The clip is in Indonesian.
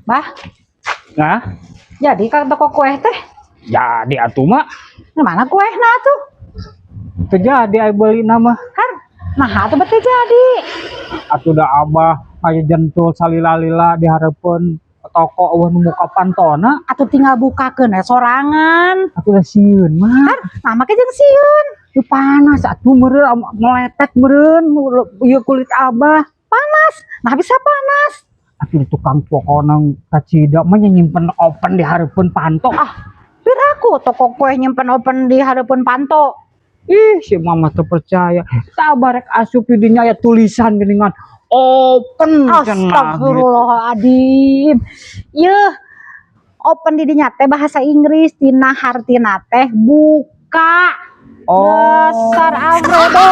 Bah, Nah, jadi kak toko kue teh jadi atuh mak. mana kue nah tuh? Terjadi ay beli nama. Har, nah tuh betul jadi. Atuh da abah aya jentul salila-lila dihareupeun toko eueuh nu muka pantona. Atuh tinggal bukakeun sorangan. Atuh da sieun mah. Har, nah make jeung sieun. Teu panas atuh meureun meletek meureun ieu kulit abah. Panas, nah bisa panas. Atuh di tukang pokona kacida mah nyimpen open dihareupeun panto. Piraku toko kue nyimpen open di hadapan panto. Ih, si mama teu percaya. Sabar rek asup di dinya aya tulisan geuningan open cenah. Astagfirullahaladzim. Yeuh, open di dinya teh bahasa Inggris, tina hartina teh buka. Oh. Dasar Alfredo.